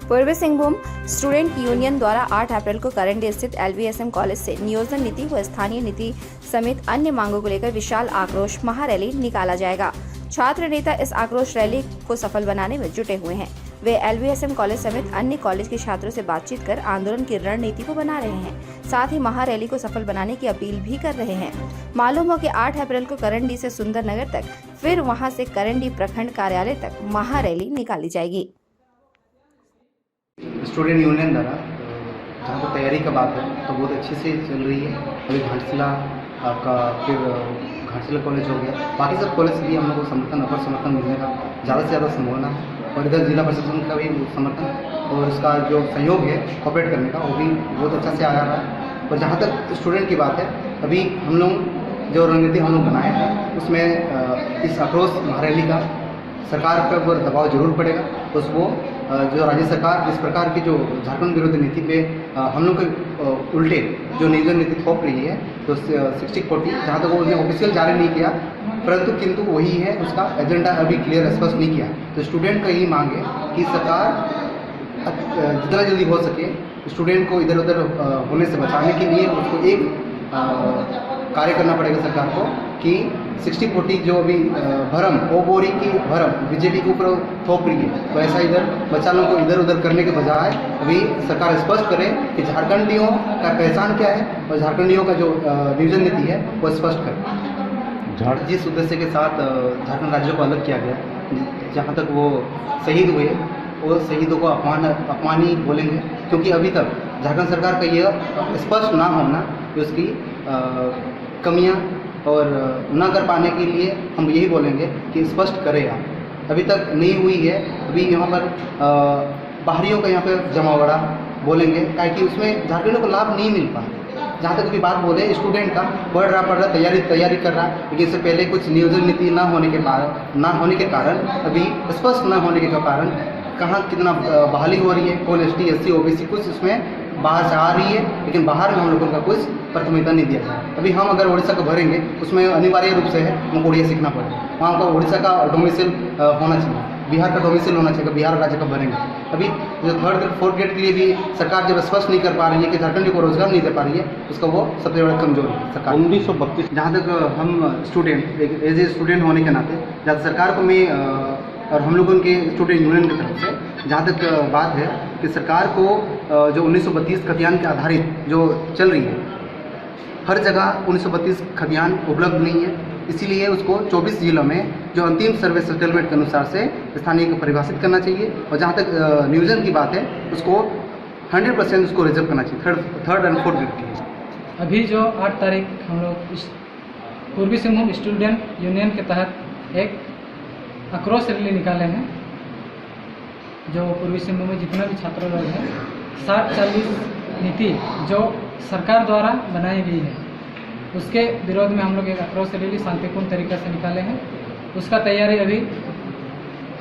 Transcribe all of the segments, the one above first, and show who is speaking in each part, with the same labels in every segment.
Speaker 1: पूर्वी Singhbhum student union द्वारा 8 अप्रैल को करंडी स्थित LVSM कॉलेज से नियोजन नीति व स्थानीय नीति समेत अन्य मांगों को लेकर विशाल आक्रोश महारैली निकाला जाएगा। छात्र नेता इस आक्रोश रैली को सफल बनाने में जुटे हुए हैं। वे LVSM कॉलेज समेत अन्य कॉलेज के छात्रों से बातचीत कर आंदोलन की रणनीति को बना रहे हैं। साथ ही महारैली को सफल बनाने की अपील भी कर रहे हैं। मालूम हो कि 8 अप्रैल को करंडी से सुंदरनगर तक, फिर वहां से करंडी प्रखंड कार्यालय तक महारैली निकाली जाएगी।
Speaker 2: स्टूडेंट यूनियन द्वारा जहाँ तक तैयारी का बात है तो बहुत अच्छे से चल रही है। अभी घाटशिला आपका, फिर घाटशिला कॉलेज हो गया, बाकी सब कॉलेज से भी हम लोग को समर्थन, अपर समर्थन मिलने का ज़्यादा से ज़्यादा संभावना है। और इधर जिला प्रशासन का भी समर्थन और उसका जो सहयोग है कॉपरेट करने का, वो भी बहुत अच्छा से आ रहा है। और जहाँ तक स्टूडेंट की बात है, अभी हम लोग जो रणनीति हम लोग बनाए हैं उसमें इस आक्रोश महारैली का सरकार पर दबाव जरूर पड़ेगा। तो उसको जो राज्य सरकार इस प्रकार की जो झारखंड विरोधी नीति पे हम लोग के उल्टे जो नियोजन नीति थोप रही है, तो 60-40 जहाँ तक वो उसने ऑफिशियल जारी नहीं किया, परंतु किंतु वही है, उसका एजेंडा अभी क्लियर स्पष्ट नहीं किया। तो स्टूडेंट का यही मांग है कि सरकार जितना जल्दी हो सके स्टूडेंट को इधर उधर होने से बचाने के लिए उसको एक कार्य करना पड़ेगा सरकार को कि 60-40 जो अभी भरम ओ बोरी की भरम बीजेपी के ऊपर थोप रही है, तो ऐसा इधर बच्चा लोगों को इधर उधर करने के बजाय अभी सरकार स्पष्ट करे कि झारखंडियों का पहचान क्या है और झारखंडियों का जो नियोजन नीति है वो स्पष्ट करे। जिस उद्देश्य के साथ झारखंड राज्य को अलग किया गया, जहाँ तक वो शहीद हुए, वो शहीदों को अपमानी बोलेंगे, क्योंकि अभी तक झारखंड सरकार का यह स्पष्ट ना होना कि उसकी कमियां और न कर पाने के लिए हम यही बोलेंगे कि स्पष्ट करें आप। अभी तक नहीं हुई है। अभी यहाँ पर बाहरियों का यहाँ पर जमावड़ा बोलेंगे, ताकि उसमें झारखंडियों को लाभ नहीं मिल पाए। जहाँ तक भी बात बोले स्टूडेंट का पढ़ रहा तैयारी कर रहा, लेकिन इससे पहले कुछ नियोजन नीति ना होने के कारण अभी स्पष्ट न होने के कारण कहाँ कितना बहाली हो रही है, कौन ST SC OBC कुछ उसमें बाहर से आ रही है, लेकिन बाहर में हम लोगों का कुछ प्राथमिकता नहीं दिया जाए। अभी हम अगर उड़ीसा का भरेंगे उसमें अनिवार्य रूप से है हमको उड़िया सीखना पड़ेगा। वहाँ का उड़ीसा का डोमिसाइल होना चाहिए, बिहार का डोमिसाइल होना चाहिए, बिहार राज्य का भरेंगे। अभी जो 3rd ग्रेड 4th ग्रेड के लिए भी सरकार जब स्पष्ट नहीं कर पा रही है कि झारखंड को रोजगार नहीं दे पा रही है, उसका वो सबसे बड़ा कमजोर है सरकार। 1932 जहाँ तक हम स्टूडेंट एज ए स्टूडेंट होने के नाते जहाँ सरकार को मैं और हम लोगों के स्टूडेंट यूनियन की तरफ से जहाँ तक बात है कि सरकार को जो 1932 खतियान के आधारित जो चल रही है, हर जगह 1932 खतियान उपलब्ध नहीं है, इसीलिए उसको 24 जिलों में जो अंतिम सर्वे सेटलमेंट के अनुसार से स्थानीय को परिभाषित करना चाहिए। और जहाँ तक नियोजन की बात है उसको 100% उसको रिजर्व करना चाहिए 3rd and 4th ग्रेड के लिए।
Speaker 3: अभी जो 8 तारीख हम लोग पूर्वी सिंहभूम स्टूडेंट यूनियन के तहत एक आक्रोश रैली निकाले हैं। जो पूर्वी सिंहभूम में जितना भी छात्र लोग हैं, 60-40 नीति जो सरकार द्वारा बनाई गई है उसके विरोध में हम लोग एक आक्रोश रैली शांतिपूर्ण तरीके से निकाले हैं। उसका तैयारी अभी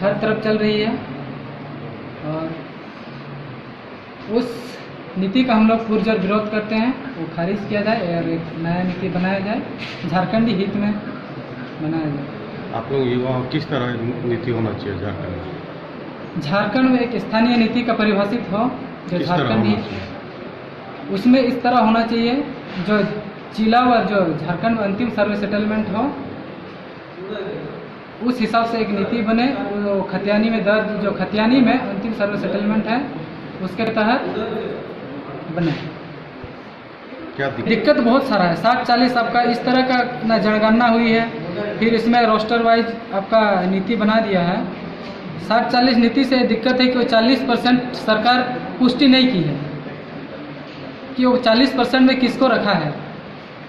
Speaker 3: हर तरफ चल रही है और उस नीति का हम लोग पुरजोर विरोध करते हैं, वो खारिज किया जाए और एक नया नीति बनाया जाए, झारखंडी हित में बनाया जाए।
Speaker 4: आप लोग युवा किस तरह नीति होना चाहिए झारखंड में?
Speaker 3: झारखंड में एक स्थानीय नीति का परिभाषित हो जो झारखंड उसमें इस तरह होना चाहिए जो जिलावार जो झारखंड में अंतिम सर्वे सेटलमेंट हो, उस हिसाब से एक नीति बने। वो खतियानी में दर्ज जो खतियानी में अंतिम सर्वे सेटलमेंट है उसके तहत बने।
Speaker 4: क्या
Speaker 3: दिक्कत बहुत सारा है। 60-40 आपका इस तरह का ना जनगणना हुई है, फिर इसमें रोस्टर वाइज आपका नीति बना दिया है। 60-40 नीति से दिक्कत है कि वो 40% सरकार पुष्टि नहीं की है कि वो 40% में किसको रखा है।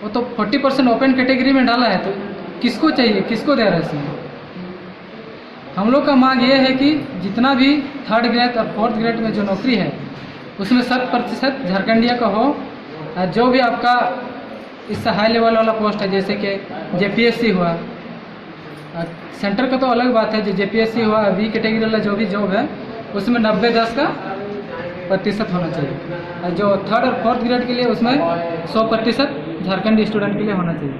Speaker 3: वो तो 40% ओपन कैटेगरी में डाला है, तो किसको चाहिए, किसको दे रहा है इसमें। हम लोग का मांग ये है कि जितना भी 3rd ग्रेड और 4th ग्रेड में जो नौकरी है उसमें 100% झारखंडिया का हो। जो भी आपका इससे हाई लेवल वाला पोस्ट है, जैसे कि JPSC हुआ, सेंटर का तो अलग बात है, जो JPSC हुआ, B कैटेगरी वाला जो भी जॉब है उसमें 90-10 का प्रतिशत होना चाहिए। जो 3rd और 4th ग्रेड के लिए उसमें 100% झारखंडी स्टूडेंट के लिए होना चाहिए।